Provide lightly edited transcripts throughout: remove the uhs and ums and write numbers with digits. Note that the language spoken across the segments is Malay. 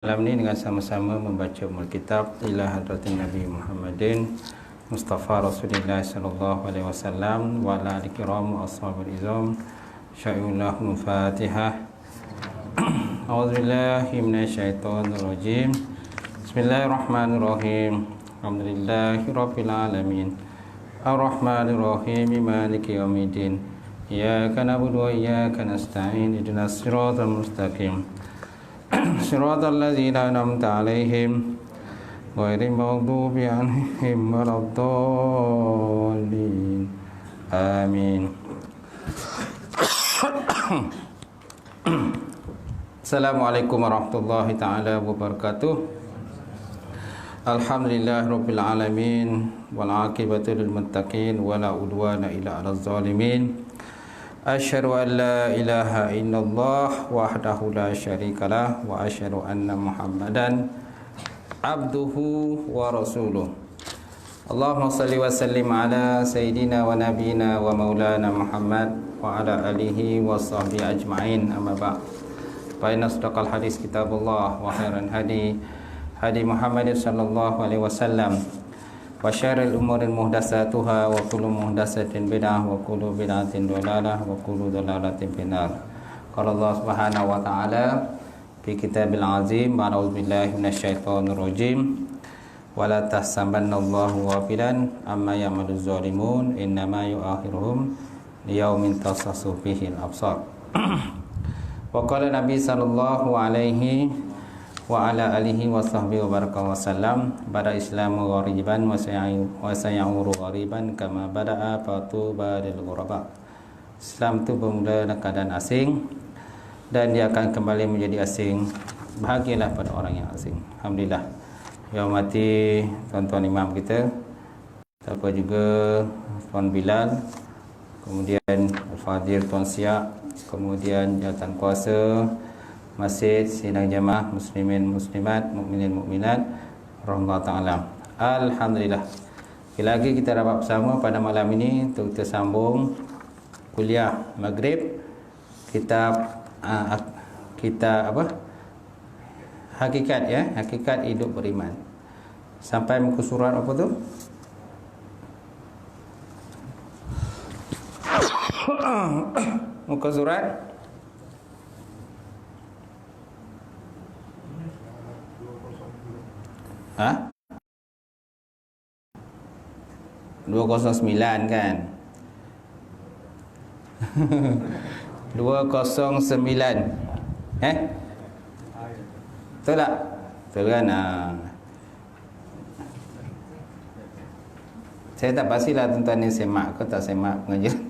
Malam ini dengan sama-sama membaca Alkitab ila hadratin Nabi Muhammadin Mustafa Rasulullah sallallahu alaihi wasallam wa ala alihi kiram wa ashabil izam. Syai'ullahu Fatihah. A'udzubillahi minasyaitonir rajim. Bismillahirrahmanirrahim. Alhamdulillahirabbil alamin. Arrahmanir rahim. Maliki yaumiddin. Iyyaka na'budu wa iyyaka nasta'in. Ihdinas siratal mustaqim. Siratal ladzina an'amta 'alaihim ghairil maghdubi 'alaihim waladdallin. Amin. Assalamualaikum warahmatullahi taala wabarakatuh. Alhamdulillahirabbil alamin wal 'aqibatu lil muttaqin wala udwana illa 'alal zalimin. Asyhadu an la ilaha illallah wahdahu la syarikalah wa asyhadu anna Muhammadan abduhu wa rasuluh. Allahumma salli wa sallim ala sayyidina wa nabiyina wa maulana Muhammad wa ala alihi wa sahbihi ajma'in, amma ba'd. Fa inna asdaqal hadis kitabullah wa khairan hadi Muhammadin sallallahu alaihi wasallam. Wa syarril umuri muhdatsatuha wa kullu muhdatsatin bid'ah wa kullu bid'atin dhalalah wa kullu dhalalatin finnar. Qala Allah Subhanahu wa ta'ala fi kitabil azim, a'udzubillahi minasyaitonir rajim. Wa la tahsabanallahu ghafilan amma ya'maluz zalimun, innama yu'akhiruhum liyaumin tashkhasu fihi al-absar. Wa qala Nabi sallallahu alaihi wa ala alihi wa sahbihi wa baraka wa sallam, bada islamu ghariban wa saya'uru ghariban kama bada'a fatuba lil ghuraba. Islam itu bermula dalam keadaan asing dan dia akan kembali menjadi asing. Bahagialah pada orang yang asing. Alhamdulillah. Ya hormati tuan-tuan imam kita, apa juga Tuan Bilal, kemudian Al-Fadhil Tuan Siak, kemudian jawatan kuasa Masjid, sidang jamaah muslimin muslimat, mukminin mukminat rahmatullah taala. Alhamdulillah. Lagi kita dapat bersama pada malam ini untuk kita sambung kuliah Maghrib kitab Hakikat, ya, hakikat hidup beriman. Sampai muka surat apa tu? Muka surat ha? 209 kan? 209. Betul tak? Betul kan? Saya tak pastilah tuan-tuan ni semak ke tak semak pengajian.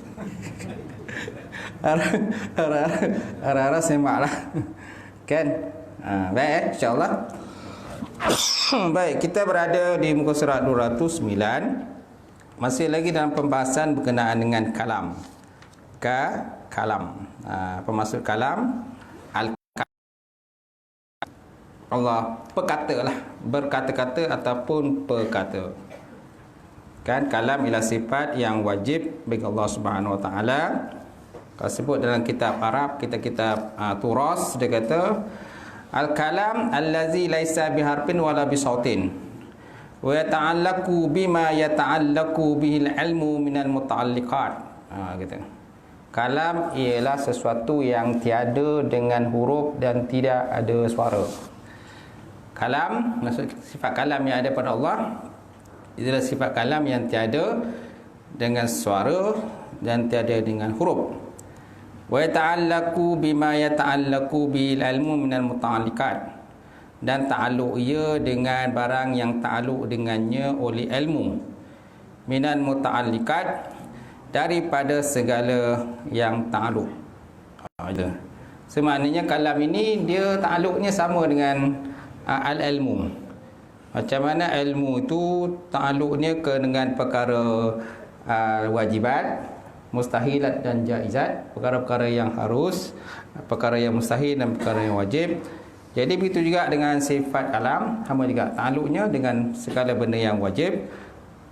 Arah-arah semak lah. Kan? Baik, insyaAllah. Baik, kita berada di muka surat 209. Masih lagi dalam pembahasan berkenaan dengan kalam. Kalam. Apa maksud kalam? Allah berkata lah, berkata-kata ataupun perkata. Kan, kalam ialah sifat yang wajib bagi Allah Subhanahu Wa Taala. Kalau sebut dalam kitab Arab, kitab Turas, dia kata al-kalam allazi laisa biharfin wala bisautin wa yata'allaqu bima yata'allaqu bihil ilmu minal muta'alliqat. Gitu. Kalam ialah sesuatu yang tiada dengan huruf dan tidak ada suara. Kalam, maksud sifat kalam yang ada pada Allah ialah sifat kalam yang tiada dengan suara dan tiada dengan huruf. Wa yata'allaqu bima yata'allaqu bil ilmu minal muta'alliqat, dan ta'alluq ia dengan barang yang ta'alluq dengannya oleh ilmu, minal muta'alliqat, daripada segala yang ta'alluq. Semaknanya kalam ini dia ta'alluqnya sama dengan al-ilmu. Macam mana ilmu itu ta'alluqnya dengan perkara wajibat, mustahilat dan jaizat, perkara-perkara yang harus, perkara yang mustahil dan perkara yang wajib. Jadi begitu juga dengan sifat kalam, sama juga ta'alluqnya dengan segala benda yang wajib,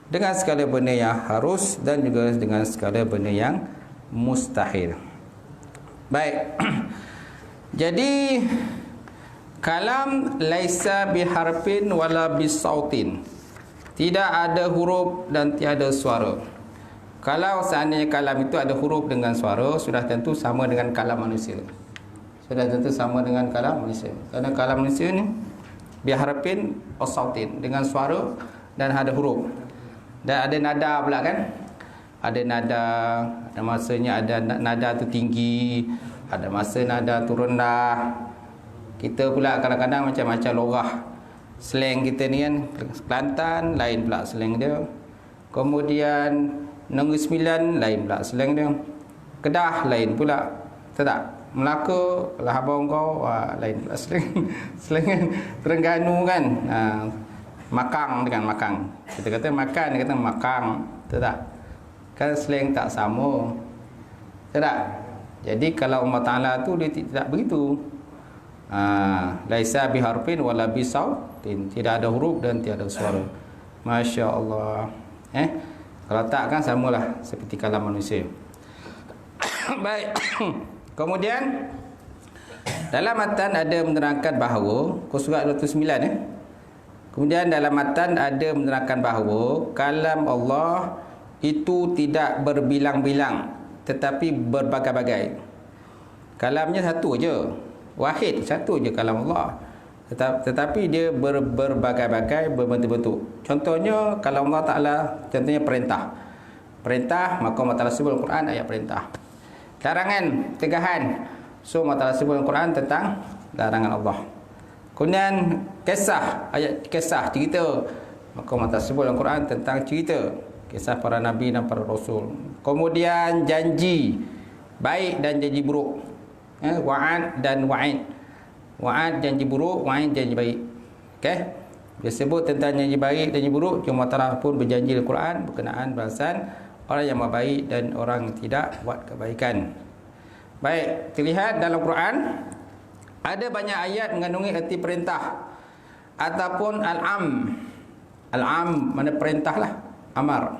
dengan segala benda yang harus, dan juga dengan segala benda yang mustahil. Baik. Jadi Kalam laisa biharfin wala bisautin. Tidak ada huruf dan tiada suara. Kalau seandainya kalam itu ada huruf dengan suara, sudah tentu sama dengan kalam manusia. Sudah tentu sama dengan kalam manusia. Kerana kalam manusia ni biharfin wasautin, dengan suara dan ada huruf. Dan ada nada pula kan? Ada nada, ada masanya ada nada tu tinggi, ada masa nada tu rendah. Kita pula kadang-kadang macam-macam lorah. Slang kita ni kan, Kelantan lain pula slang dia. Kemudian Negeri Sembilan lain pula slang dia. Kedah lain pula. Tahu tak? Melaka, kalau abang kau, lain pula slang. Slang Terengganu kan. Makang dengan makang. Kita kata makan, dia kata makang. Tahu tak? Kan slang tak sama. Tahu tak? Jadi kalau Allah Ta'ala tu dia tidak begitu. Laisa biharfin wala bisautin. Tidak ada huruf dan tiada suara. Masya Allah. Kalau tak kan samalah seperti kalam manusia. Baik. Kemudian dalam matan ada menerangkan bahawa surat 29 Kemudian dalam matan ada menerangkan bahawa kalam Allah itu tidak berbilang-bilang tetapi berbagai-bagai. Kalamnya satu je, wahid, satu je kalam Allah. Tetapi dia berbagai-bagai, berbentuk-bentuk. Contohnya kalam Allah Ta'ala, contohnya perintah. Perintah, maka Allah Ta'ala sebut Al-Quran ayat perintah. Larangan, tegahan. So Allah Ta'ala sebut Al-Quran tentang larangan Allah. Kemudian kisah, ayat kisah, cerita. Maka Allah Ta'ala sebut Al-Quran tentang cerita. Kisah para Nabi dan para Rasul. Kemudian janji baik dan janji buruk. Wa'ad dan wa'id. Wa'ad janji buruk, wa'id janji baik. Okey. Dia sebut tentang janji baik dan janji buruk. Cuma Allah pun berjanji dalam Quran berkenaan balasan orang yang baik dan orang yang tidak buat kebaikan. Baik, terlihat dalam Quran ada banyak ayat mengandungi erti perintah ataupun al-am. Al-am mana perintah lah. Amar.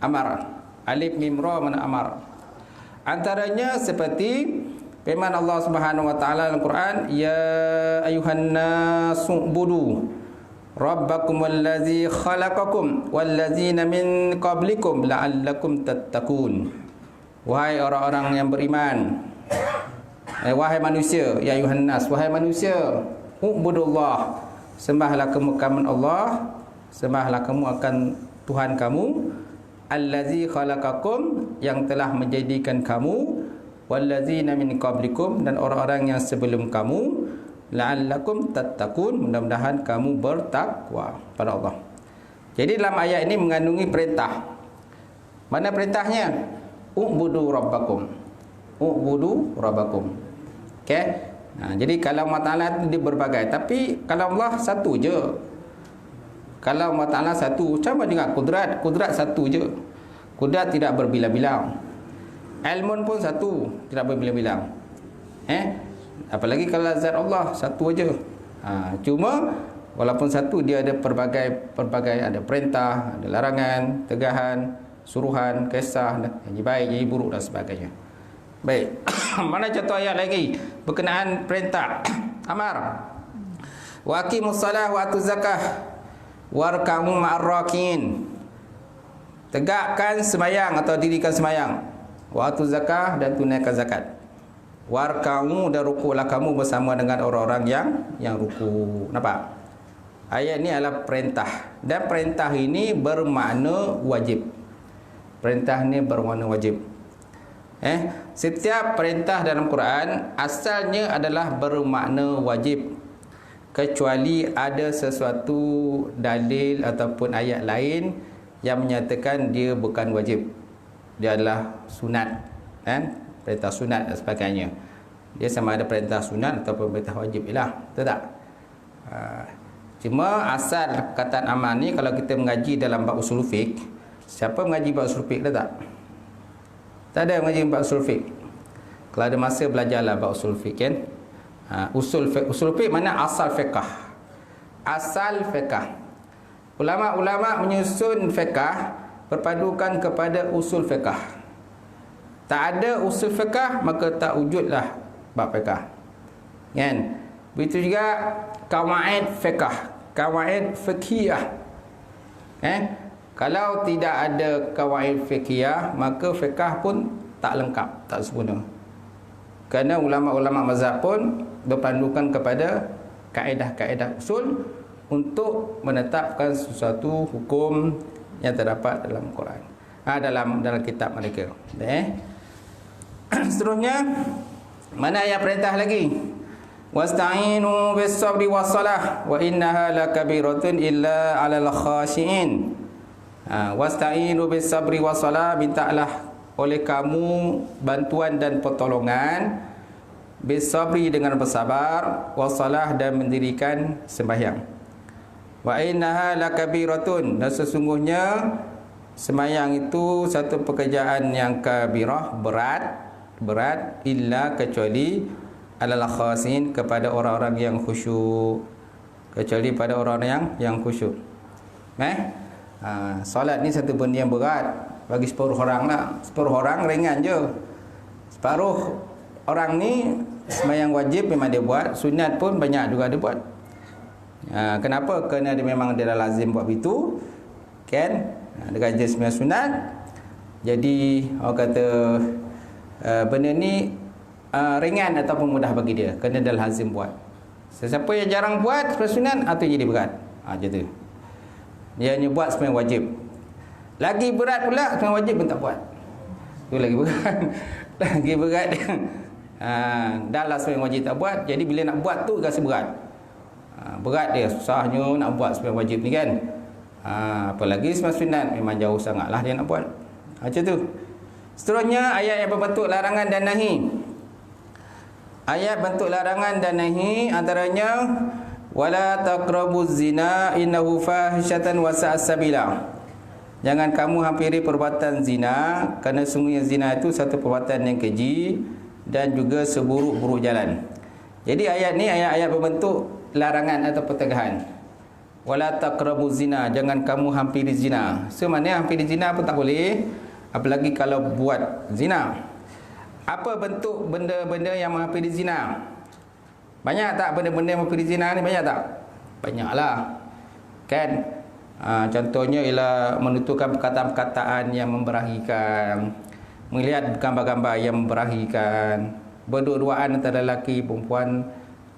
Amar. Alif mim ra mana amar. Antaranya seperti firman Allah Subhanahu wa taala dalam Quran, ya ayuhan nasu budu rabbakumul ladzi khalaqakum wal ladzina min qablikum la'allakum tattaqun. Wahai orang-orang yang beriman, wahai manusia, ya ayuhan nas, wahai manusia, ubudullah, sembahlah kamu Allah, sembahlah kamu akan Tuhan kamu, allazi khalaqakum, yang telah menjadikan kamu, wallazina min qablikum, dan orang-orang yang sebelum kamu, la'allakum tattaqun, mudah-mudahan kamu bertakwa pada Allah. Jadi dalam ayat ini mengandungi perintah. Mana perintahnya? Ubudu rabbakum. Ubudu rabbakum. Okey. Jadi kalau Allah Ta'ala dia berbagai, tapi kalau Allah satu je. Kalau Allah Ta'ala satu, sama dengan kudrat. Kudrat satu je. Kudrat tidak berbilang-bilang. Ilmun pun satu, tidak berbilang-bilang. Apalagi kalau zat Allah satu aja. Cuma walaupun satu, dia ada pelbagai ada perintah, ada larangan, tegahan, suruhan, kisah, janji baik, janji buruk dan sebagainya. Baik. Mana contoh ayat lagi berkenaan perintah? Amar. Wa aqimus salah wa atuz zakah warka'u ma'ar rakiin. Tegakkan sembahyang atau dirikan sembahyang. Wa atuz zakah, dan tunaikan zakat. Warka'u, dan rukuklah kamu bersama dengan orang-orang yang ruku'. Nampak? Ayat ni adalah perintah, dan perintah ini bermakna wajib. Perintah ni bermakna wajib. Setiap perintah dalam Quran asalnya adalah bermakna wajib, kecuali ada sesuatu dalil ataupun ayat lain yang menyatakan dia bukan wajib, dia adalah sunat, perintah sunat dan sebagainya. Dia sama ada perintah sunat ataupun perintah wajib lah, betul tak? Cuma asal perkataan amal ni kalau kita mengaji dalam bab usul fiqh, siapa mengaji bab usul fiqh tak? Tak ada mengaji bab usul fiqh. Kalau ada masa belajarlah bab usul fiqh kan. Usul fiqh mana asal fiqh. Asal fiqh. Ulama-ulama menyusun fiqh berpadukan kepada usul fiqh. Tak ada usul fiqh maka tak wujudlah bab fiqh. Kan? Begitu juga qawaid fiqh, qawaid fiqhiyah. Kalau tidak ada qawaid fiqhiyah, maka fiqh pun tak lengkap, tak sempurna. Kerana ulama-ulama mazhab pun berpandukan kepada kaedah-kaedah usul untuk menetapkan sesuatu hukum yang terdapat dalam Quran, dalam kitab mereka. Seterusnya, mana ayat perintah lagi? Wasta'inu bis-sabri was-salah wa innaha lakabiratun illa 'alal khashiin. Wasta'inu bis-sabri was-salah, mintalah oleh kamu bantuan dan pertolongan, bis-sabri dengan bersabar, was-salah dan mendirikan sembahyang. Wa innaha lakabiratun, dan sesungguhnya sembahyang itu satu pekerjaan yang kabirah, berat, illa kecuali alal khasin, kepada orang-orang yang khusyuk, kecuali pada orang-orang yang khusyuk. Solat ni satu benda yang berat bagi separuh orang lah. Separuh orang ringan je. Separuh orang ni sembahyang wajib memang dia buat, sunat pun banyak juga dia buat. Kenapa? Kerana dia memang dia dah lazim buat begitu, kan? Dia kerja sembahyang sunat. Jadi orang kata benda ni ringan ataupun mudah bagi dia, kerana dah lazim buat. Sesiapa yang jarang buat sembahyang sunat, atau jadi berat. Macam tu. Dia hanya buat sembahyang wajib. Lagi berat pula sembahyang wajib pun tak buat. Tu lagi berat. Lagi berat dia. Dah lah sembahyang wajib tak buat, jadi bila nak buat tu rasa berat. Berat dia, susahnya nak buat sembahyang wajib ni kan. Apalagi sembahyang sunat memang jauh sangatlah dia nak buat. Macam tu. Seterusnya ayat yang berbentuk larangan dan nahi. Ayat bentuk larangan dan nahi antaranya wala taqrabuz zina innahu fahisyatan wa sa'as sabila. Jangan kamu hampiri perbuatan zina, kerana sungguhnya zina itu satu perbuatan yang keji dan juga seburuk-buruk jalan. Jadi ayat ni ayat-ayat berbentuk larangan atau pencegahan. Wala taqrabuz zina, jangan kamu hampiri zina. Sebenarnya hampiri zina pun tak boleh, apalagi kalau buat zina. Apa bentuk benda-benda yang menghampiri zina? Banyak tak benda-benda yang menghampiri zina ni? Banyak tak? Banyaklah. Kan? Contohnya ialah menuturkan perkataan-perkataan yang memberahikan, melihat gambar-gambar yang memberahikan, berdua-duaan antara lelaki perempuan,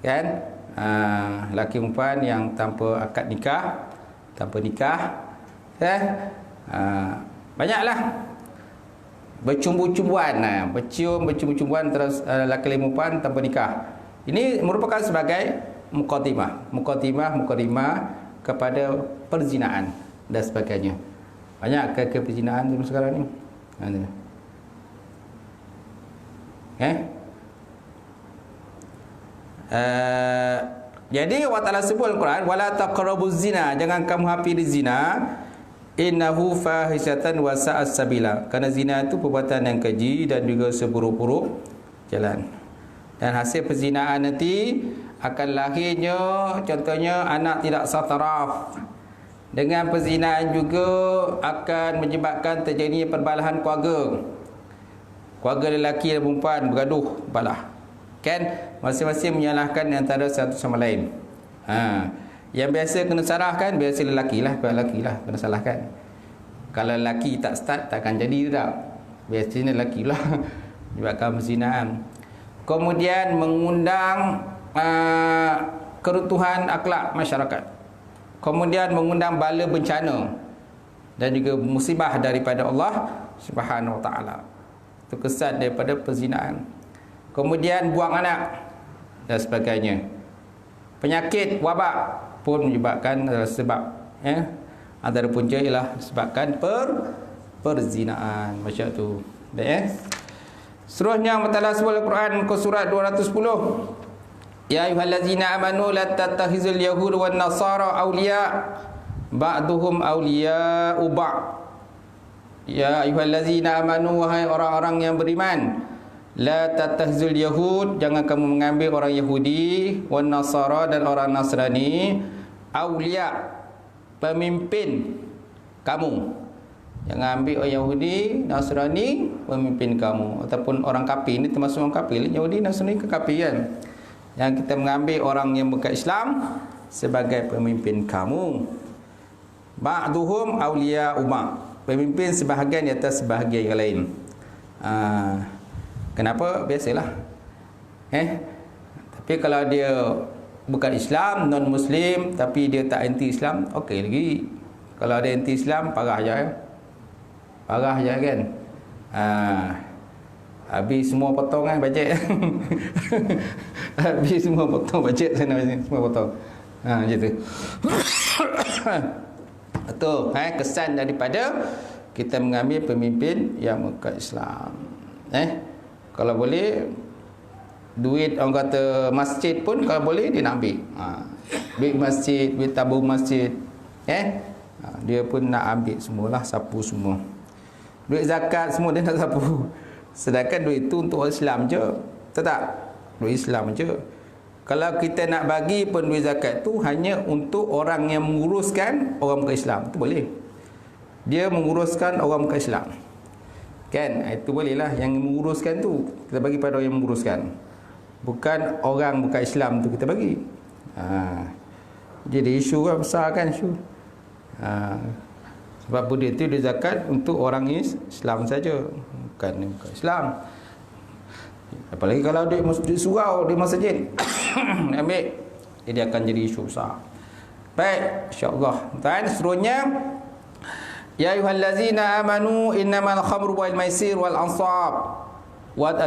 kan? Lelaki perempuan yang tanpa akad nikah, tanpa nikah, banyaklah. Bercumbu-cumbuan, bercumbu-cumbuan terus lelaki perempuan tanpa nikah. Ini merupakan sebagai mukadimah kepada perzinaan dan sebagainya. Banyak ke perzinaan dulu sekarang ni. Jadi Allah Ta'ala sebut Al-Quran, wala taqrabuz zina, jangan kamu hampiri zina, innahu fahisyatan wa sa'as sabila, kerana zina itu perbuatan yang keji dan juga seburuk-buruk jalan. Dan hasil perzinaan nanti akan lahirnya contohnya anak tidak sataraf. Dengan perzinaan juga akan menyebabkan terjadinya perbalahan keluarga. Keluarga lelaki dan perempuan bergaduh balah. Kan? Masing-masing menyalahkan antara satu sama lain. Yang biasa kena salahkan biasa lelaki lah kena salahkan. Kalau lelaki tak start takkan jadi tak. Biasanya lelaki lah menyebabkan perzinaan. Kemudian mengundang keruntuhan akhlak masyarakat. Kemudian mengundang bala bencana dan juga musibah daripada Allah Subhanahu Wa Taala. Itu kesan daripada perzinaan. Kemudian buang anak dan sebagainya. Penyakit wabak pun menyebabkan sebab antara punca ialah disebabkan perzinaan macam tu. Seterusnya Allah sebut Al-Quran ke surat 210. Ya ayyuhallazina amanu la tattakhizul yahud wan nasara awliya ba'duhum awliya'u ba'd. Ya ayyuhallazina amanu, wahai orang-orang yang beriman, la tattakhizul yahud, jangan kamu mengambil orang Yahudi, wan nasara dan orang Nasrani, awliya, pemimpin kamu. Jangan ambil orang Yahudi, Nasrani pemimpin kamu, ataupun orang kafir. Ini termasuk orang kafir. Yahudi, Nasrani ke kafir kan? Yang kita mengambil orang yang bukan Islam sebagai pemimpin kamu. Ba'duhum awliya umma. Pemimpin sebahagian di atas sebahagian yang lain. Kenapa? Biasalah. Tapi kalau dia bukan Islam, non Muslim, tapi dia tak anti Islam, okey lagi. Kalau ada anti Islam, parah je ya. Parah je kan. Habis semua potong kan bajet. Habis semua potong bajet sana semua potong. Macam tu. Betul, kesan daripada kita mengambil pemimpin yang bukan Islam. Kalau boleh duit orang kata masjid pun kalau boleh dia nak ambil. Duit masjid, duit tabung masjid. Dia pun nak ambil semualah, sapu semua. Duit zakat semua dia nak sapu. Sedangkan duit itu untuk orang Islam je. Betul tak? Duit Islam je. Kalau kita nak bagi pun duit zakat tu hanya untuk orang yang menguruskan orang bukan Islam, tu boleh. Dia menguruskan orang bukan Islam. Kan? Itu bolehlah. Yang menguruskan tu kita bagi pada orang yang menguruskan. Bukan orang bukan Islam tu kita bagi. Jadi isu kan besar kan isu. Sebab benda tu dia zakat untuk orang Islam saja, bukan Islam. Apalagi kalau duit surau di masjid ambil, dia akan jadi isu besar. Baik, insya-Allah. Dan seterusnya, ya ayyuhallazina amanu innamal khamru wal maisir wal ansab wal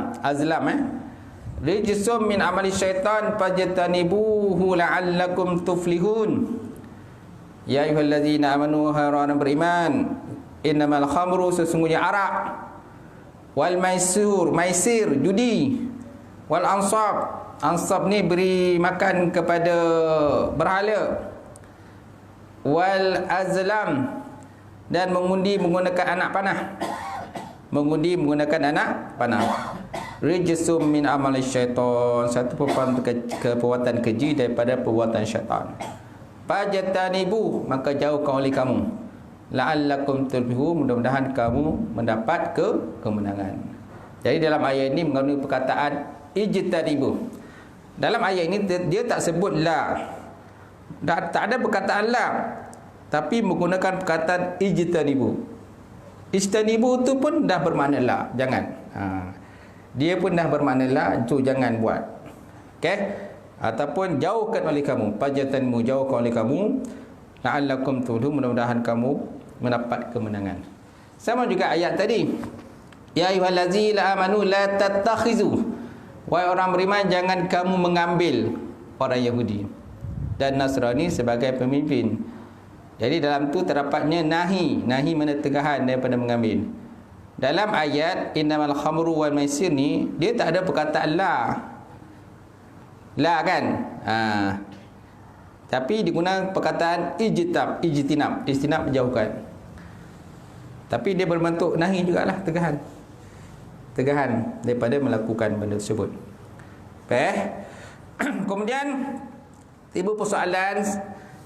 azlam rijsum min amali syaitan fajtanibuhu la'allakum tuflihun. Ya ayyuhallazina amanu, hai orang beriman, innamal khamru, sesungguhnya arak, wal maisir judi, wal ansab ni beri makan kepada berhala, wal azlam, dan mengundi menggunakan anak panah. Mengundi menggunakan anak panah. Rijsum min amali syaitan, satu perbuatan keji daripada perbuatan syaitan. Fajtanibu, maka jauhkan oleh kamu. La'allakum tuflihun, mudah-mudahan kamu mendapat kemenangan. Jadi dalam ayat ini mengandung perkataan ijtanibu. Dalam ayat ini dia tak sebut la. Tak ada perkataan la, tapi menggunakan perkataan ijtanibu. Ijtanibu tu pun dah bermakna la, jangan. Dia pun dah bermakna la, itu jangan buat. Okey? Ataupun jauhkan oleh kamu, fajtanibu, jauhkan oleh kamu, la'allakum tuflihun, mudah-mudahan kamu mendapat kemenangan. Sama juga ayat tadi. Ya ayyuhallazina amanu la tattakhizu, wahai orang beriman, jangan kamu mengambil orang Yahudi dan Nasrani sebagai pemimpin. Jadi dalam tu terdapatnya nahi mana tegahan daripada mengambil. Dalam ayat innamal khamru wal maisir ni, dia tak ada perkataan la kan. Tapi digunakan perkataan ijtinab menjauhkan. Tapi dia berbentuk nahi jugalah, tegahan daripada melakukan benda tersebut. Kemudian tiba persoalan,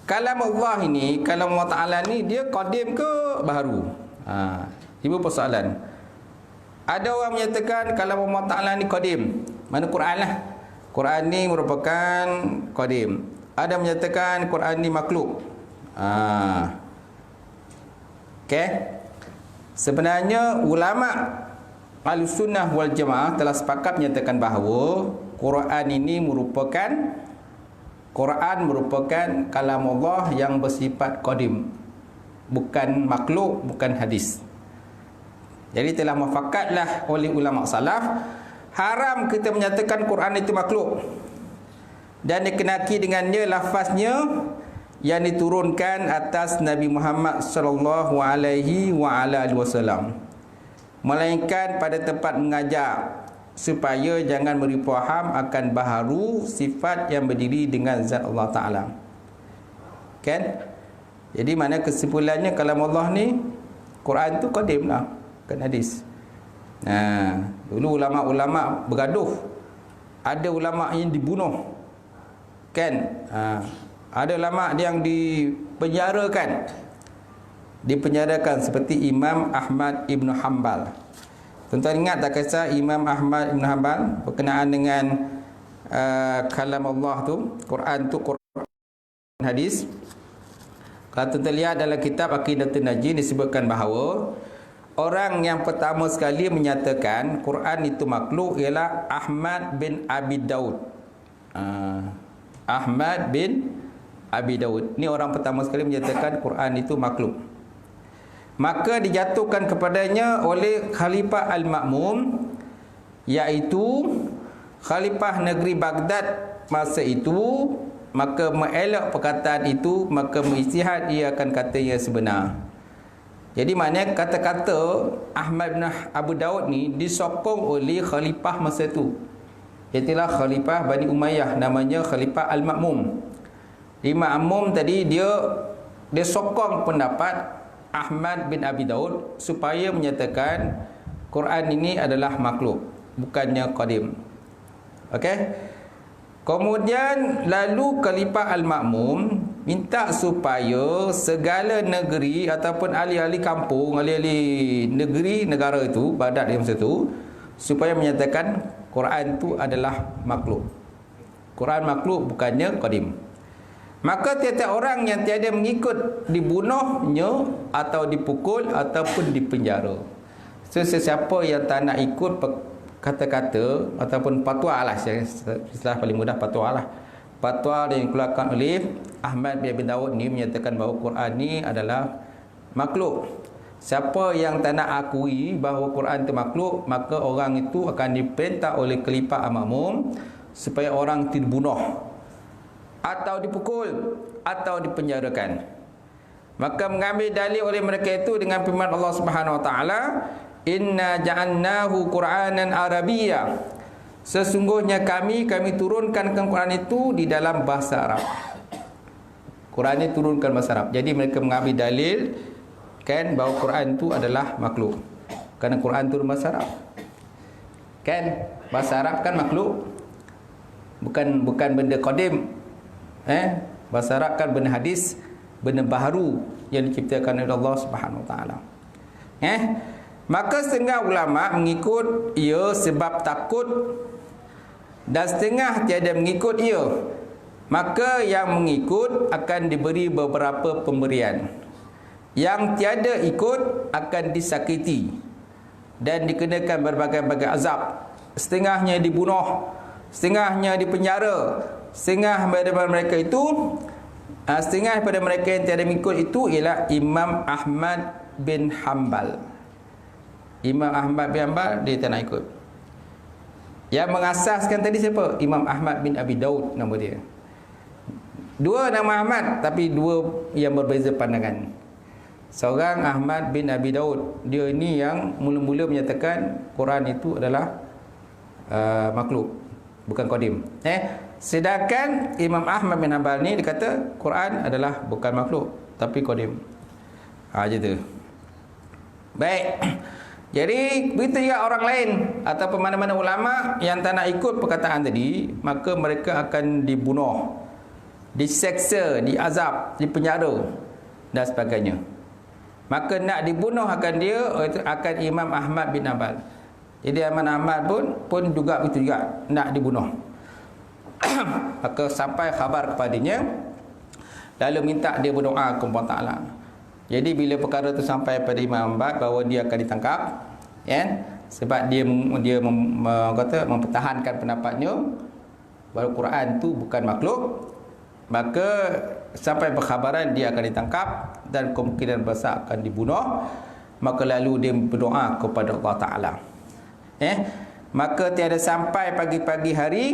kalam Allah ini, kalam Allah Ta'ala ni, dia qadim ke baharu? Tiba persoalan. Ada orang menyatakan kalam Allah Ta'ala ni qadim. Mana Quran lah. Quran ni merupakan qadim. Ada menyatakan Quran ni makhluk. Okey. Sebenarnya ulama Ahlussunnah wal Jamaah telah sepakat menyatakan bahawa Quran ini merupakan kalam Allah yang bersifat qadim, bukan makhluk, bukan hadis. Jadi telah mufakatlah oleh ulama salaf, haram kita menyatakan Quran itu makhluk dan dikenaki dengannya lafaznya yang diturunkan atas Nabi Muhammad sallallahu alaihi wasallam, melainkan pada tempat mengajak supaya jangan beri faham akan baharu sifat yang berdiri dengan zat Allah Ta'ala. Kan? Jadi mana kesimpulannya, kalam Allah ni, Quran tu qadim lah, bukan hadis. Dulu ulama-ulama bergaduh. Ada ulama yang dibunuh, kan? Ada ulama yang dipenjarakan seperti Imam Ahmad Ibn Hanbal. Tuan-tuan ingat tak kisah Imam Ahmad bin Hanbal berkenaan dengan kalam Allah tu, Quran tu, Quran hadis. Kalau tuan-tuan lihat dalam kitab Aqidatul Najin disebutkan bahawa orang yang pertama sekali menyatakan Quran itu makhluk ialah Ahmad bin Abi Daud. Ahmad bin Abi Daud. Ni orang pertama sekali menyatakan Quran itu makhluk. Maka dijatuhkan kepadanya oleh Khalifah Al-Ma'mum, iaitu Khalifah negeri Baghdad masa itu. Maka mengelak perkataan itu, maka mengistihad ia akan katanya sebenar. Jadi maknanya kata-kata Ahmad bin Abu Daud ni disokong oleh Khalifah masa itu, iaitulah Khalifah Bani Umayyah, namanya Khalifah Al-Ma'mum. Ma'mum tadi dia sokong pendapat Ahmad bin Abi Daud supaya menyatakan Quran ini adalah makhluk, bukannya qadim. Okey. Kemudian lalu Khalifah Al-Ma'mum minta supaya segala negeri ataupun ahli-ahli kampung, ahli-ahli negeri negara itu, Baghdad di masa itu, supaya menyatakan Quran itu adalah makhluk. Quran makhluk, bukannya qadim. Maka tiap-tiap orang yang tiada mengikut dibunuhnya atau dipukul ataupun dipenjara. So sesiapa yang tak nak ikut kata-kata ataupun fatwa lah, istilah paling mudah fatwa lah, fatwa yang dikeluarkan oleh Ahmad bin Abi Daud ni menyatakan bahawa Quran ni adalah makhluk. Siapa yang tak nak akui bahawa Quran itu makhluk, maka orang itu akan diperintah oleh Khalifah Al-Ma'mum supaya orang itu dibunuh atau dipukul atau dipenjarakan. Maka mengambil dalil oleh mereka itu dengan firman Allah Subhanahu Wa Taala, Inna ja'alnahu Qur'anan Arabiyya. Sesungguhnya kami turunkan Quran itu di dalam bahasa Arab. Quran ini turunkan bahasa Arab. Jadi mereka mengambil dalil kan bahawa Quran itu adalah makhluk, kerana Quran turun bahasa Arab. Kan bahasa Arab kan makhluk, bukan benda qadim. Bahasa Arab kan benda hadis, benda baharu yang diciptakan oleh Allah Subhanahu Wa Taala. Maka setengah ulama mengikut ia sebab takut, dan setengah tiada mengikut ia. Maka yang mengikut akan diberi beberapa pemberian, yang tiada ikut akan disakiti dan dikenakan berbagai-bagai azab. Setengahnya dibunuh, setengahnya dipenjara. Setengah daripada mereka itu, setengah daripada mereka yang tiada mengikut itu ialah Imam Ahmad bin Hanbal. Imam Ahmad bin Hanbal dia tak nak ikut. Yang mengasaskan tadi siapa? Imam Ahmad bin Abi Daud nama dia. Dua nama Ahmad, tapi dua yang berbeza pandangan. Seorang Ahmad bin Abi Daud, dia ini yang mula-mula menyatakan Quran itu adalah makhluk, bukan qadim. Sedangkan Imam Ahmad bin Hanbal ni dia kata Quran adalah bukan makhluk tapi qadim. Macam tu. Baik. Jadi begitu juga orang lain ataupun mana-mana ulama yang tak nak ikut perkataan tadi, maka mereka akan dibunuh, diseksa, diazab, dipenjara dan sebagainya. Maka nak dibunuh akan dia, itu akan Imam Ahmad bin Hanbal. Jadi Imam Ahmad pun juga begitu juga nak dibunuh. Maka sampai khabar kepadanya, lalu minta dia berdoa kepada Allah Ta'ala. Jadi bila perkara itu sampai pada Imam Ahmad bahawa dia akan ditangkap, sebab dia mempertahankan pendapatnya bahawa Quran itu bukan makhluk, maka sampai berkhabaran dia akan ditangkap dan kemungkinan besar akan dibunuh. Maka lalu dia berdoa kepada Allah Ta'ala. Maka tiada sampai pagi-pagi hari,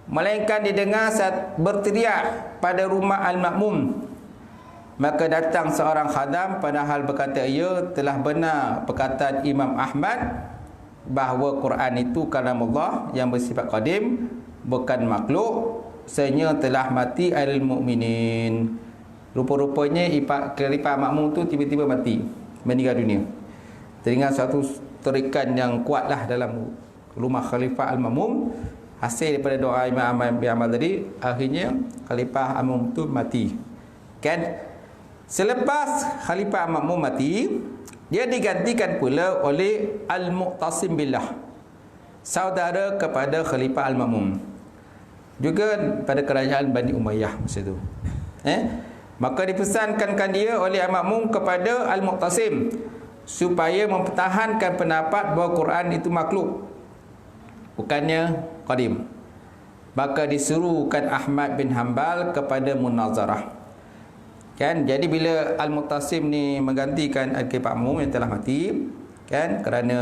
melainkan didengar saat berteriak pada rumah Al-Ma'mum. Maka datang seorang khadam, padahal berkata ia telah benar perkataan Imam Ahmad bahawa Quran itu kalamullah yang bersifat qadim, bukan makhluk. Senya telah mati ahlul mukminin. Rupa-rupanya Khalifah Ma'mum tu tiba-tiba mati, meninggal dunia. Teringat satu terikan yang kuatlah dalam rumah Khalifah Al-Ma'mum. Hasil daripada doa Imam Ahmad bin Hanbal tadi, akhirnya Khalifah Al-Ma'mum tu mati. Kan? Selepas Khalifah Al-Ma'mum mati, dia digantikan pula oleh Al-Mu'tasim Billah, saudara kepada Khalifah Al-Ma'mun, juga pada kerajaan Bani Umayyah masa itu. Maka dipesankan dia oleh Al-Ma'mun kepada Al-Mu'tasim supaya mempertahankan pendapat bahawa Quran itu makhluk, bukannya qadim. Maka disuruhkan Ahmad bin Hanbal kepada munazarah. Kan, jadi bila Al-Mu'tasim ni menggantikan Al-Khalifah Ma'mun yang telah mati, kan, kerana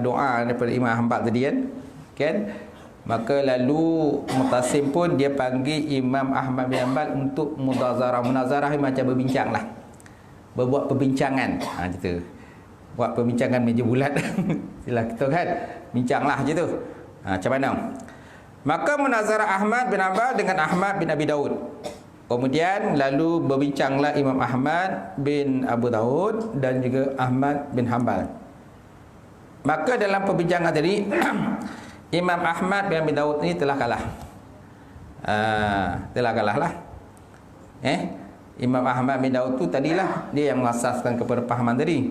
doa daripada Imam Hanbal tadi, kan, maka lalu Mu'tasim pun dia panggil Imam Ahmad bin Hanbal untuk munazarah. Munazarah macam berbincang lah, berbuat perbincangan, gitu. Buat perbincangan meja bulat. Sila kita kan bincang lah je tu, macam mana. Maka munazarah Ahmad bin Hanbal dengan Ahmad bin Abi Daud. Kemudian lalu berbincanglah Imam Ahmad bin Abu Daud dan juga Ahmad bin Hanbal. Maka dalam perbincangan tadi Imam Ahmad bin Abi Daud ini telah kalah. Telah kalah lah. Imam Ahmad bin Daud tu tadilah dia yang mengasaskan kepada pahaman tadi.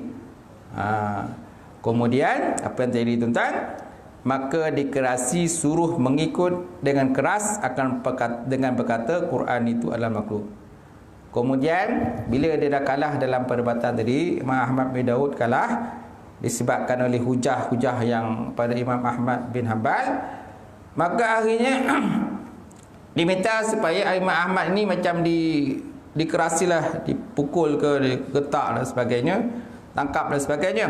Kemudian apa yang terjadi tuan-tuan? Maka dikerasi suruh mengikut dengan keras dengan berkata Quran itu adalah makhluk. Kemudian bila dia dah kalah dalam perdebatan tadi, Imam Ahmad bin Daud kalah disebabkan oleh hujah-hujah yang pada Imam Ahmad bin Hanbal, maka akhirnya diminta supaya Imam Ahmad ni macam dikerasilah, dipukul ke, digetak dan sebagainya, tangkap dan sebagainya.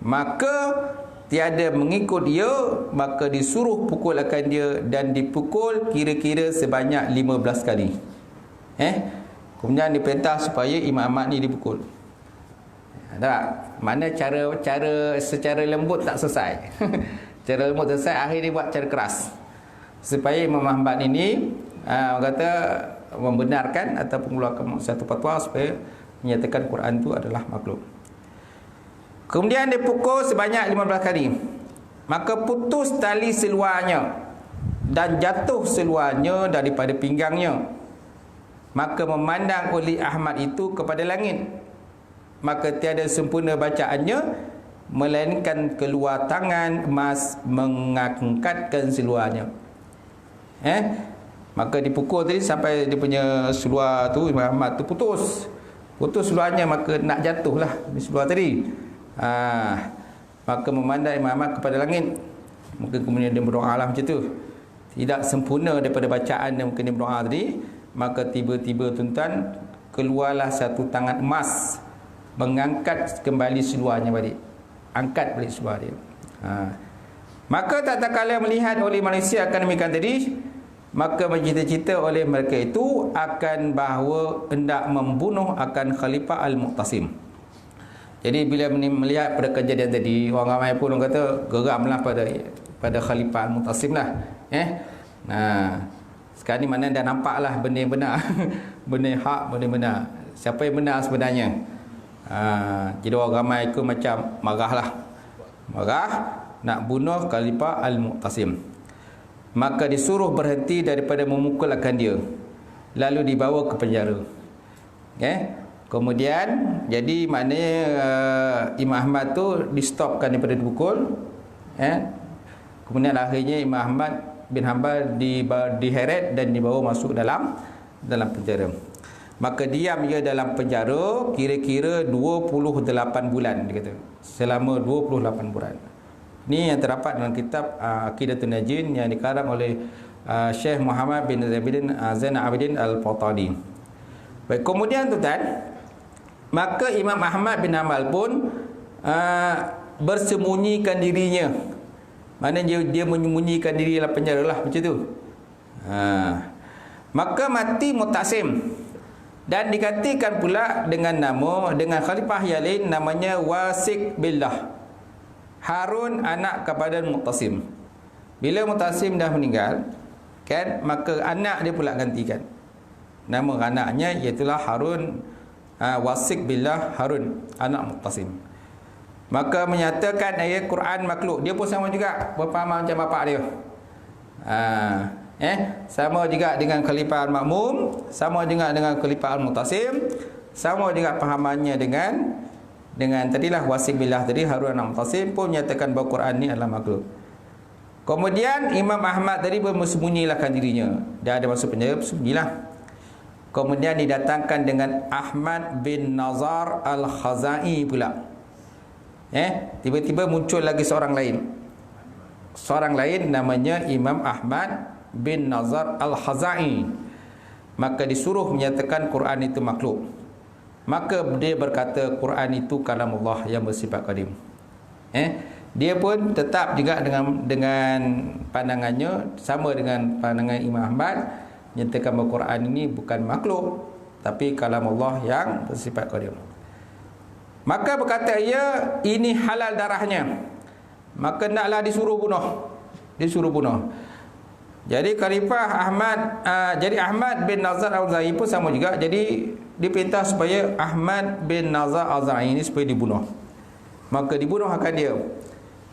Maka tiada mengikut dia, maka disuruh pukul akan dia, dan dipukul kira-kira sebanyak 15 kali. Kemudian diperintah supaya Imam Ahmad ni dipukul. Tak? Mana cara secara lembut tak selesai. Cara lembut selesai, akhirnya buat cara keras supaya Imam Ahmad ini kata membenarkan ataupun mengeluarkan satu fatwa supaya menyatakan Quran itu adalah makhluk. Kemudian dia pukul sebanyak 15 kali. Maka putus tali seluarnya dan jatuh seluarnya daripada pinggangnya. Maka memandang oleh Ahmad itu kepada langit. Maka tiada sempurna bacaannya melainkan keluar tangan emas mengangkatkan seluarnya. Maka dipukul tadi sampai dia punya seluar tu, Imam Ahmad tu putus seluarnya, maka nak jatuhlah di seluar tadi. Maka memandang Imam Ahmad kepada langit. Mungkin kemudian dia berdoa lah macam tu. Tidak sempurna daripada bacaan yang mungkin dia berdoa tadi. Maka tiba-tiba tuan-tuan, keluarlah satu tangan emas mengangkat kembali seluarnya balik. Angkat balik seluar dia. Maka tak kala melihat oleh manusia akan demikian tadi, maka bercita-cita oleh mereka itu akan bahawa hendak membunuh akan Khalifah Al-Mu'tasim. Jadi bila melihat pada kejadian tadi, orang ramai pun orang kata geramlah pada Khalifah Al-Mu'tasim lah. Sekarang ni mana dah nampaklah benda yang benar. Benda yang hak, benda yang benar. Siapa yang benar sebenarnya? Jadi orang ramai ikut macam marah nak bunuh Khalifah Al-Mu'tasim. Maka disuruh berhenti daripada memukul akan dia, lalu dibawa ke penjara. Kemudian jadi maknanya Imam Ahmad tu di-stopkan daripada dipukul. Kemudian akhirnya Imam Ahmad bin Hanbal diheret dan dibawa masuk dalam penjara. Maka diam ia dalam penjara kira-kira 28 bulan, dia kata. Selama 28 bulan. Ini yang terdapat dalam kitab Aqidatul Najin yang dikarang oleh Syekh Muhammad bin Zainal Abidin Al-Fatadi. Baik, kemudian tuan-tuan, maka Imam Ahmad bin Hanbal pun bersembunyikan dirinya. Maknanya dia menyembunyikan diri dalam penjara lah, macam tu. Maka mati Mu'tasim, dan digantikan pula dengan khalifah yang lain namanya Wasiq Billah, Harun anak kepada Mu'tasim. Bila Mu'tasim dah meninggal, kan, maka anak dia pula gantikan. Nama anaknya iaitulah Harun, Wasiq Billah Harun anak Mu'tasim. Maka menyatakan ayat Quran makhluk. Dia pun sama juga berfaham macam bapak dia. Sama juga dengan Khalifah Al-Ma'mun, sama juga dengan Khalifah Al-Mu'tasim. Sama juga pahamannya dengan tadilah Wasim billah tadi, Harun al-Mu'tasim pun menyatakan bahawa Quran ni adalah makhluk. Kemudian Imam Ahmad tadi pun bersembunyikan dirinya. Dia ada masuk penjara, bersembunyilah. Kemudian didatangkan dengan Ahmad bin Nazar al-Khazai pula. Tiba-tiba muncul lagi seorang lain. Seorang lain namanya Imam Ahmad bin Nazar al-Khazai. Maka disuruh menyatakan Quran itu makhluk. Maka dia berkata Quran itu kalamullah yang bersifat qadim. Dia pun tetap juga dengan pandangannya sama dengan pandangan Imam Ahmad, menyatakan bahawa Quran ini bukan makhluk tapi kalamullah yang bersifat qadim. Maka berkata ia, ini halal darahnya, maka naklah disuruh bunuh. Jadi Khalifah Ahmad, jadi Ahmad bin Nazar al-Za'i pun sama juga. Jadi diperintah supaya Ahmad bin Nazar al-Za'i ini supaya dibunuh. Maka dibunuh akan dia,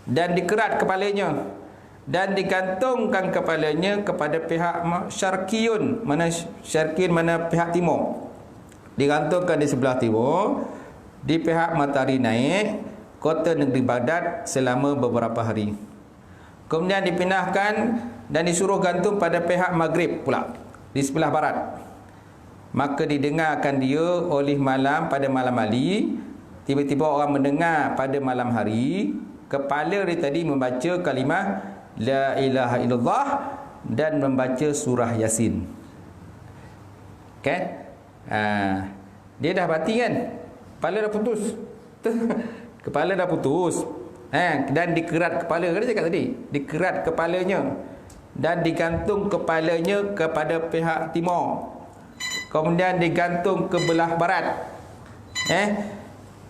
dan dikerat kepalanya, dan digantungkan kepalanya kepada pihak Syarqiyun. Mana Syarqiyun, mana pihak timur. Digantungkan di sebelah timur, di pihak matahari naik, kota negeri Baghdad selama beberapa hari. Kemudian dipindahkan dan disuruh gantung pada pihak Maghrib pula, di sebelah barat. Maka didengarkan dia oleh malam, pada malam hari. Tiba-tiba orang mendengar pada malam hari, kepala dia tadi membaca kalimah La ilaha illallah dan membaca surah Yasin. Dia dah mati kan, kepala dah putus. Kepala dah putus, dan dikerat kepala, kan dia cakap tadi, dikerat kepalanya dan digantung kepalanya kepada pihak timur. Kemudian digantung ke belah barat.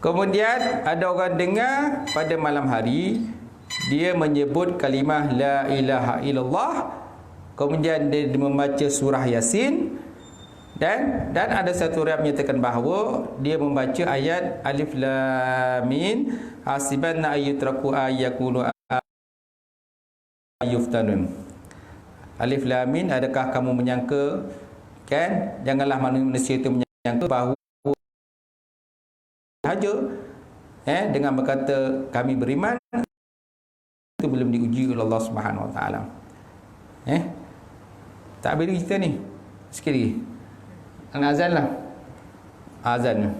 Kemudian ada orang dengar pada malam hari dia menyebut kalimah La ilaha illallah. Kemudian dia membaca surah Yasin. Dan ada satu riwayat menyatakan bahawa dia membaca ayat Alif Lam Mim hasibanna ayyutraku ayyakunu yuftanun. Alif Lam Mim, adakah kamu menyangka, kan, janganlah manusia itu menyangka bahawa sahaja dengan berkata kami beriman itu belum diuji oleh Allah Subhanahu Wa Taala. Tak boleh kita ni sikit lagi. Azan lah. Azan.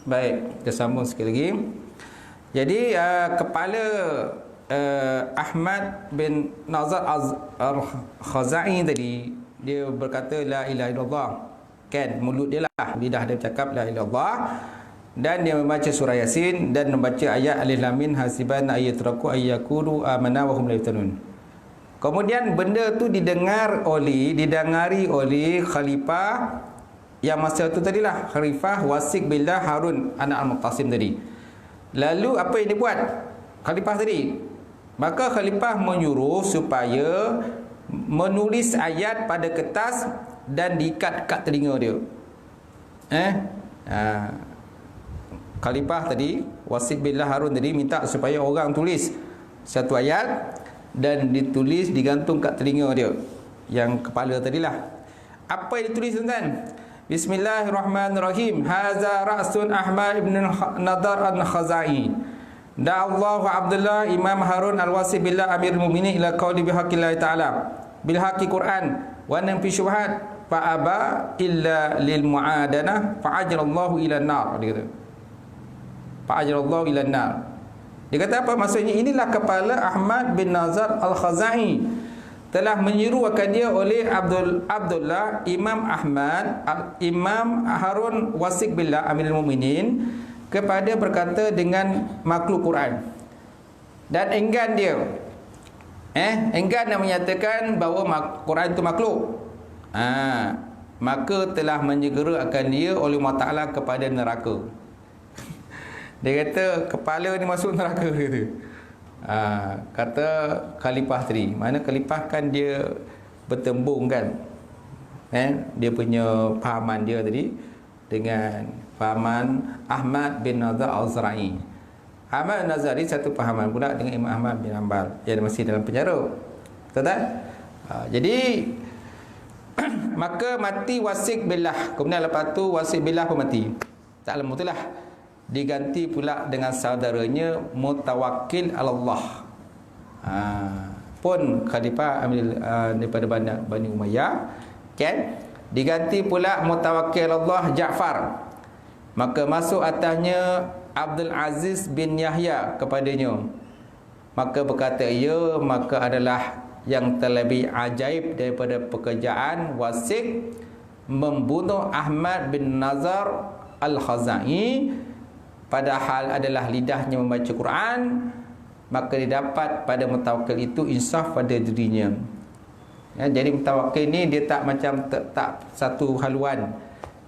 Baik, kita sambung sekali lagi. Jadi kepala Ahmad bin Nazar Al-Khazai tadi, dia berkata la ilaha illallah. Kan mulut dia lah, lidah dia bercakap la ilaha illallah, dan dia membaca surah Yasin dan membaca ayat Alif Lam Mim hasiban ayatraku ayyakulu amana wa hum la yaftanun. Kemudian benda tu didengari oleh khalifah yang masa tu tadilah, Khalifah Wasik billah Harun anak Al-Muqtasim tadi. Lalu apa yang dia buat khalifah tadi? Maka khalifah menyuruh supaya menulis ayat pada kertas dan diikat kat telinga dia. Khalifah tadi, Wasik billah Harun tadi minta supaya orang tulis satu ayat dan ditulis, digantung kat telinga dia, yang kepala tadilah. Apa yang ditulis tuan-tuan? Bismillahirrahmanirrahim. Haza ra'sun Ahmad ibn Nadar al-Khazai. Da'allahu Abdullah Imam Harun al-Wasif billah Amirul Mu'minin ila qawli bihaqillahi ta'ala bil haqqi Qur'an wa nam fi syubhat fa aba illa lil mu'adanah fa ajrallahu ila an-nar. Dia kata fa ajrallahu ila an-nar. Dia kata apa maksudnya? Inilah kepala Ahmad bin Nazar al-Khazai, telah menyeruakan dia oleh Abdullah Imam Ahmad Imam Harun Wasik billah Amirul Mukminin kepada berkata dengan makhluk Quran, dan enggan dia enggan dan menyatakan bahawa Quran itu makhluk, maka telah menyegerakan dia oleh Allah Ta'ala kepada neraka. Dia kata kepala ni masuk neraka gitu. Kata khalifah tadi. Mana khalifah kan dia bertembung kan, dia punya fahaman dia tadi dengan fahaman Ahmad bin Nazar Al-Zra'i. Ahmad bin Nazar ni satu fahaman pula dengan Imam Ahmad bin Hanbal yang masih dalam penjara. Betul tak? Jadi maka mati Wasik billah. Kemudian lepas tu Wasik billah pun mati. Tak lama itulah diganti pula dengan saudaranya Mutawakkil Allah. Pun khalifah ambil daripada Bani Umayyah kan, diganti pula Mutawakkil Allah Ja'far. Maka masuk atasnya Abdul Aziz bin Yahya kepadanya. Maka berkata ia maka adalah yang terlebih ajaib daripada pekerjaan Wasik membunuh Ahmad bin Nazar Al-Khazai, padahal adalah lidahnya membaca Quran. Maka didapat pada Mutawakkil itu insaf pada dirinya. Jadi Mutawakkil ni dia tak macam tak satu haluan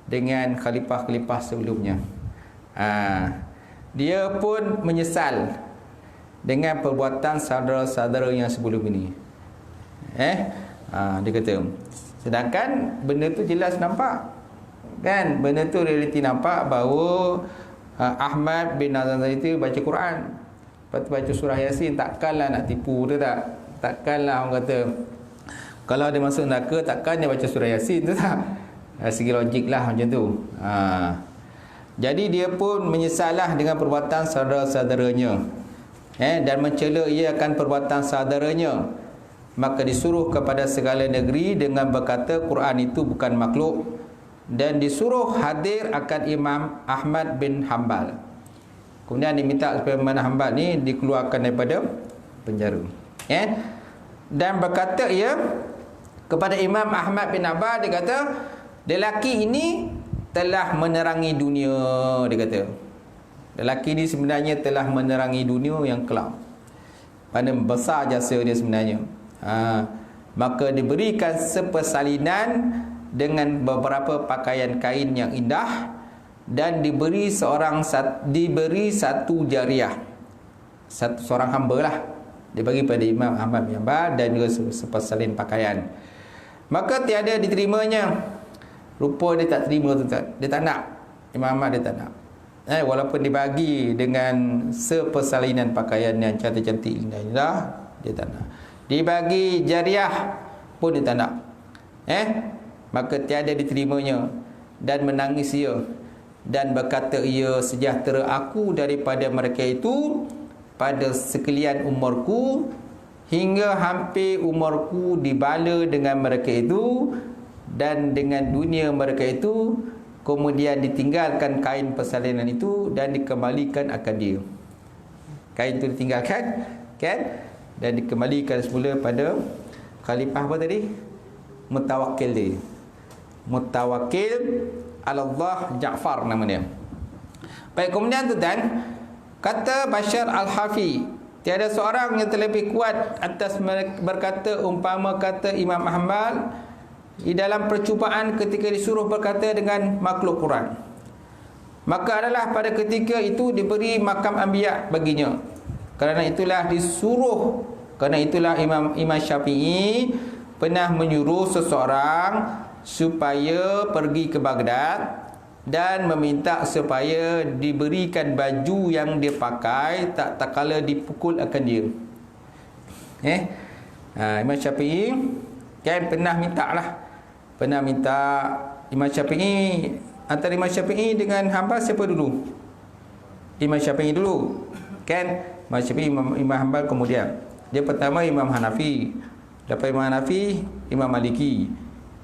dengan khalifah-khalifah sebelumnya. Dia pun menyesal dengan perbuatan saudara-saudara yang sebelum ini. Dia kata, sedangkan benda tu jelas nampak kan, benda tu realiti nampak bahawa Ahmad bin Nazar itu baca Quran, lepas tu baca surah Yasin. Takkanlah nak tipu tu tak? Takkanlah orang kata kalau dia masuk neraka takkan dia baca surah Yasin tu tak? Segi logik lah macam tu. Jadi dia pun menyesalah dengan perbuatan saudara-saudaranya, dan mencela ia akan perbuatan saudaranya. Maka disuruh kepada segala negeri dengan berkata Quran itu bukan makhluk, dan disuruh hadir akan Imam Ahmad bin Hanbal. Kemudian diminta supaya Imam Hanbal ni dikeluarkan daripada penjara. Dan berkata ia kepada Imam Ahmad bin Hanbal, dia kata lelaki ini telah menerangi dunia. Dia kata lelaki ini sebenarnya telah menerangi dunia yang kelam. Pada besar jasa dia sebenarnya. Maka diberikan sepersalinan dengan beberapa pakaian kain yang indah, dan diberi satu jariah, seorang hamba lah, dibagi pada Imam Ahmad bin Hanbal, dan juga sepersalin pakaian. Maka tiada diterimanya. Rupa dia tak terima tu, dia tak nak. Imam Ahmad dia tak nak. Walaupun dibagi dengan sepersalinan pakaian yang cantik-cantik indah, dia tak nak. Dibagi jariah pun dia tak nak. Maka tiada diterimanya, dan menangis ia, dan berkata ia, sejahtera aku daripada mereka itu pada sekalian umurku hingga hampir umurku dibala dengan mereka itu dan dengan dunia mereka itu, kemudian ditinggalkan kain persalinan itu dan dikembalikan akan dia. Kain itu ditinggalkan, kan, dan dikembalikan semula pada khalifah apa tadi? Mutawakkil dia. Mutawakkil Allah Ja'far nama dia. Baik, kemudian tuan, kata Bashar Al-Hafi, tiada seorang yang terlebih kuat atas berkata umpama kata Imam Ahmad di dalam percubaan ketika disuruh berkata dengan makhluk Quran. Maka adalah pada ketika itu diberi makam anbiya baginya. Kerana itulah disuruh, kerana itulah Imam Syafi'i pernah menyuruh seseorang supaya pergi ke Baghdad dan meminta supaya diberikan baju yang dia pakai tak kala dipukul akan dia. Imam Syafi'i kan pernah minta Imam Syafi'i, antara Imam Syafi'i dengan Hanbal siapa dulu? Imam Syafi'i dulu, kan? Imam Syafi'i, Imam Hanbal kemudian. Dia pertama Imam Hanafi, lepas Imam Hanafi Imam Maliki,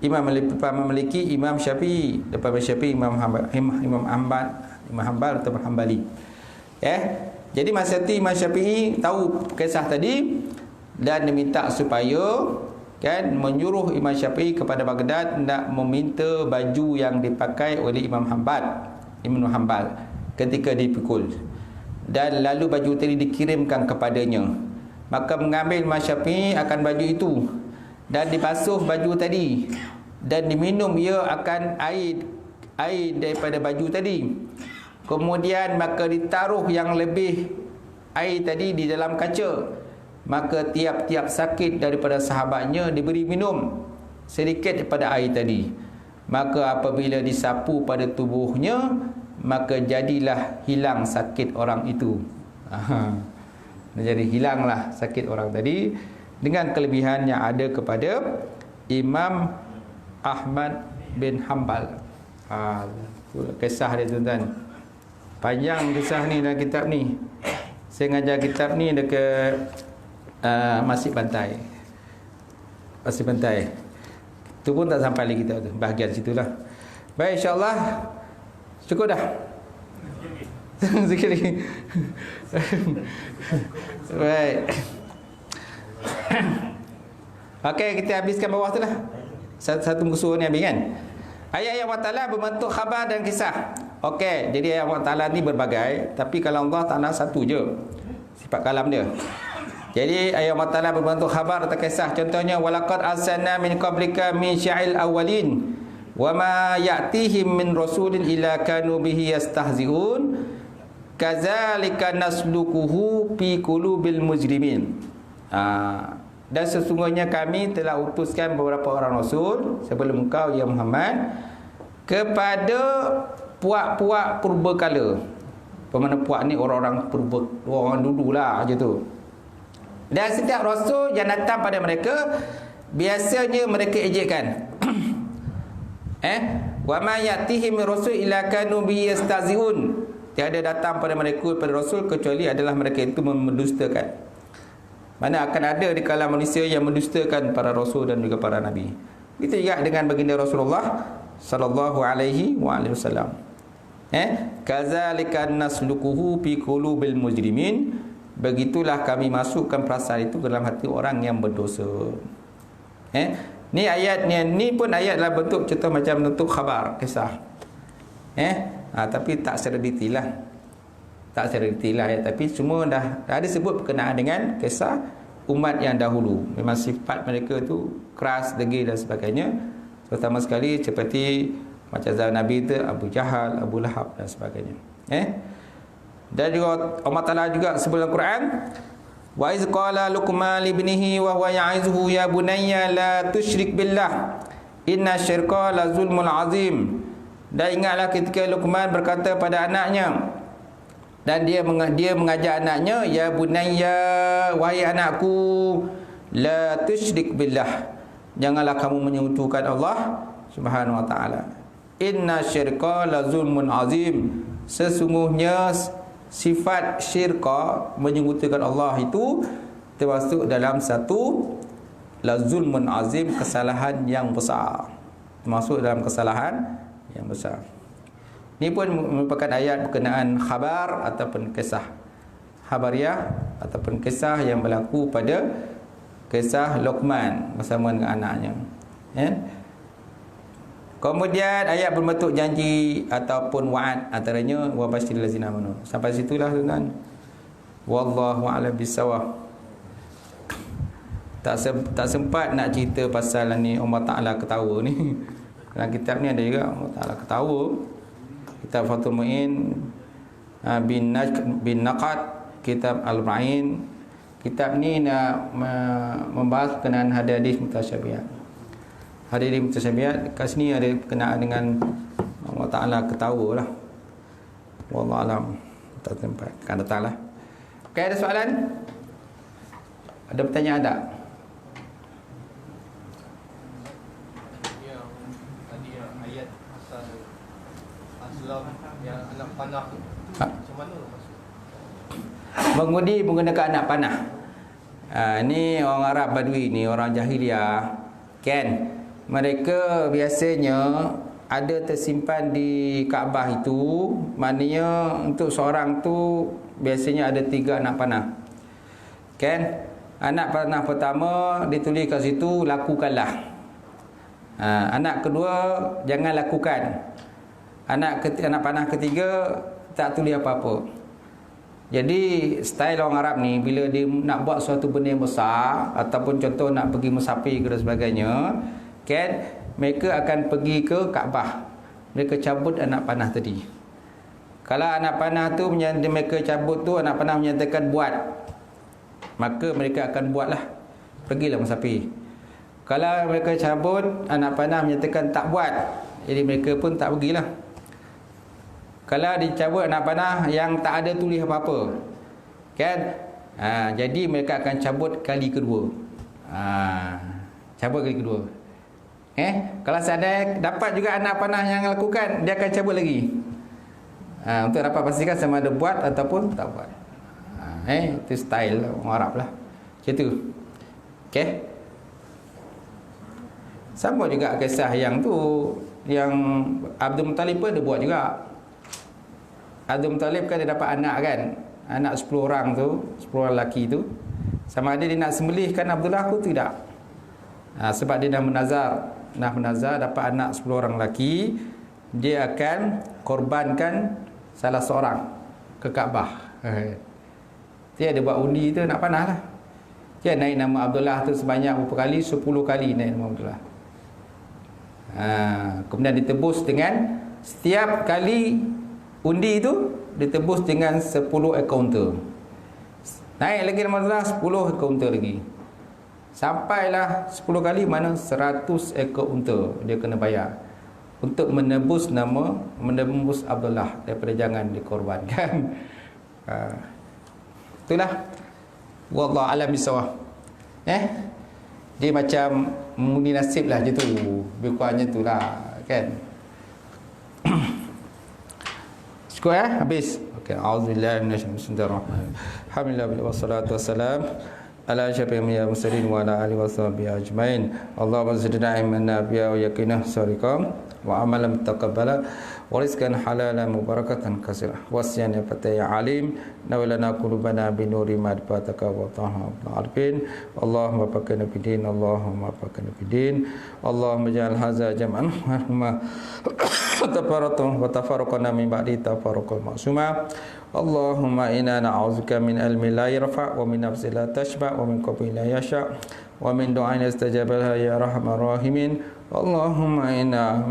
Imam Maliki Imam Syafi'i, lepas Syafi'i Imam Hanbal atau Hanbali. Jadi masa tu Imam Syafi'i tahu kisah tadi dan diminta supaya menyuruh Imam Syafi'i kepada Baghdad nak meminta baju yang dipakai oleh Imam Hanbal ketika dipukul, dan lalu baju tadi dikirimkan kepadanya. Maka mengambil Imam Syafi'i akan baju itu dan dibasuh baju tadi dan diminum ia akan air daripada baju tadi. Kemudian maka ditaruh yang lebih air tadi di dalam kaca. Maka tiap-tiap sakit daripada sahabatnya diberi minum sedikit daripada air tadi. Maka apabila disapu pada tubuhnya, maka jadilah hilang sakit orang itu. Jadi hilanglah sakit orang tadi dengan kelebihan yang ada kepada Imam Ahmad bin Hanbal. Kisah dia tuan-tuan, panjang kisah ni dalam kitab ni. Saya ngajar kitab ni dekat Masjid Pantai. Tu pun tak sampai lagi kitab tu, bahagian situlah. Baik, insya-Allah cukup dah. Sikit lagi. Baik. Okey, kita habiskan bawah tu lah. Satu muka surah ni habis kan. Ayat-ayat Allah Ta'ala berbentuk khabar dan kisah. Okey, jadi ayat Allah Ta'ala ni berbagai, tapi kalau Allah Ta'ala satu je sifat kalam dia. Jadi ayat Allah Ta'ala berbentuk khabar atau kisah. Contohnya, walaqad arsalna min qablika min sya'il awwalin wa ma ya'tihim min rasulin illa kanu bihi yastahzi'un kadzalika nasluquhu fi qulubil mujrimin. Dan sesungguhnya kami telah utuskan beberapa orang rasul sebelum engkau ya Muhammad kepada puak-puak purbakala. Pemana puak ni orang-orang purba, orang dululah aje tu. Dan setiap rasul yang datang pada mereka biasanya mereka ejekkan. Wa ma yatihim rasul illa kanu bi yastaziun. Tiada datang pada mereka pada rasul kecuali adalah mereka itu mendustakan. Mana akan ada di kalangan manusia yang mendustakan para rasul dan juga para nabi. Itu juga dengan baginda Rasulullah sallallahu alaihi wasallam. Kadzalika nasluquhu fi qulubil mujrimin. Begitulah kami masukkan perasaan itu ke dalam hati orang yang berdosa. Ni ayat ni pun ayat dalam bentuk contoh macam bentuk khabar, kisah. Tapi tak secara detail lah. Tak secara detail lah, tapi semua dah ada sebut berkenaan dengan kisah umat yang dahulu. Memang sifat mereka tu keras, degil dan sebagainya. Terutama sekali seperti macam zaman Nabi itu Abu Jahal, Abu Lahab dan sebagainya. Dan juga Allah Ta'ala juga sebelum Quran, wa iz qala Luqman li ibnihi wa huwa ya'izuhu ya bunayya la tusyrik billah inna syirka la zulmul azim. Dan ingatlah ketika Luqman berkata pada anaknya, dan dia mengajar anaknya, ya bunayya, wahai anakku, la tusyrik billah, janganlah kamu menyekutukan Allah Subhanahu wa taala. Inna syirka la zulmun azim, sesungguhnya sifat syirka menyekutukan Allah itu termasuk dalam satu la zulmun azim, kesalahan yang besar. Termasuk dalam kesalahan yang besar. Ini pun merupakan ayat berkenaan khabar ataupun kisah khabariyah ataupun kisah yang berlaku pada kisah Luqman bersama dengan anaknya. Kemudian ayat berbentuk janji ataupun wa'ad, antaranya wa basyiril ladzina amanu. Sampai situlah tuan. Wallahu a'lam bissawab. Tak sempat nak cerita pasal ni Allah Taala ketawa ni. Dalam kitab ni ada juga Allah Taala ketawa. Kitab Fathul Mu'in bin Naqad, kitab Al-Ma'in. Kitab ni nak membahas berkenaan hadis mutasyabihat. Hadis mutasyabihat kat sini ada berkenaan dengan Allah Taala ketawa lah. Wallahu alam. Tak sempat akan datanglah. Okey, ada soalan? Ada pertanyaan tak? Yang anak panah tu macam mana maksud? Mengundi menggunakan anak panah. Ni orang Arab Badui ni, orang jahiliah kan. Mereka biasanya ada tersimpan di Kaabah itu, maknanya untuk seorang tu biasanya ada 3 anak panah. Kan? Anak panah pertama ditulis kat situ lakukanlah. Anak kedua jangan lakukan. Anak panah ketiga tak tulis apa-apa. Jadi style orang Arab ni, bila dia nak buat suatu benda yang besar ataupun contoh nak pergi musafir ke dan sebagainya, kan, mereka akan pergi ke Kaabah. Mereka cabut anak panah tadi. Kalau anak panah tu mereka cabut tu, anak panah menyatakan buat, maka mereka akan buatlah. Pergilah musafir. Kalau mereka cabut, anak panah menyatakan tak buat, jadi mereka pun tak pergilah. Kalau dicabut anak panah yang tak ada tulis apa-apa, kan, jadi mereka akan cabut kali kedua. Cabut kali kedua. Kalau seandainya dapat juga anak panah yang lakukan, dia akan cabut lagi. Untuk dapat pastikan sama ada buat ataupun tak buat. Itu style orang Arab lah. Macam tu. Okay. Sama juga kisah yang tu, yang Abdul Muttalib pun dia buat juga. Abdul Muttalib kan dia dapat anak kan, anak 10 orang tu, 10 orang lelaki tu. Sama ada dia nak sembelihkan Abdullah aku tidak. Sebab dia dah menazar dapat anak 10 orang lelaki, dia akan korbankan salah seorang ke Kaabah. Dia ada buat undi tu nak panah lah. Dia naik nama Abdullah tu sebanyak berapa kali? 10 kali naik nama Abdullah. Kemudian ditebus dengan setiap kali undi itu ditebus dengan 10 ekor unta. Naik lagi nama Abdullah 10 ekor unta lagi. Sampailah 10 kali, mana 100 ekor unta dia kena bayar untuk menebus Abdullah daripada jangan dikorbankan. Itulah wallahu alam bisawab. Dia macam mengundi nasib lah je tu. Lebih kurangnya tu lah, kan. Cukup habis. Okey, auzubillahi minasyaitonir rajim. Alhamdulillah wassalatu wassalam ala asyrafil anbiya'i wal mursalin wa ala alihi washabihi ajmain. Allahumma zidna ilman nafi'a wa yaqinan sadiqan wa amalan mutaqabbala wa rizqan halalan mubarakatan katsira wasyan ya fatay alim nawlana qulubana bi nuri ma'rifataka wa ta'ala arfin. Allahumma fakina bidin, Allahumma fakina bidin, Allahumma ja'al hadza jam'an marhuma tafarraqan wa tafarraqana min ba'di tafarruqan ma'suma. Allahumma inna na'udzubika min ilmin la yarfa' wa min nafsin la tashba' wa min qalbin la yasha' wa min du'ain istajaba ya arhamar rahimin. Allahumma inna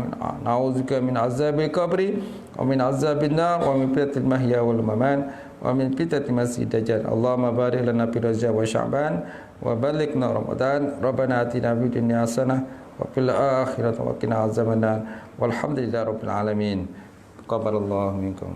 na'udzubika min azabil qabri wa min azabin nar wa min fitnatil mahya wal mamat wa min fitnatil masih dajjal. Allahumma barik lana fi Rajab wa Sya'ban wa balighna Ramadan. Rabbana atina fid dunya hasanah wa fil akhirati wa qina azabannar. Walhamdulillahirabbil alamin. Taqabbalallahu minkum.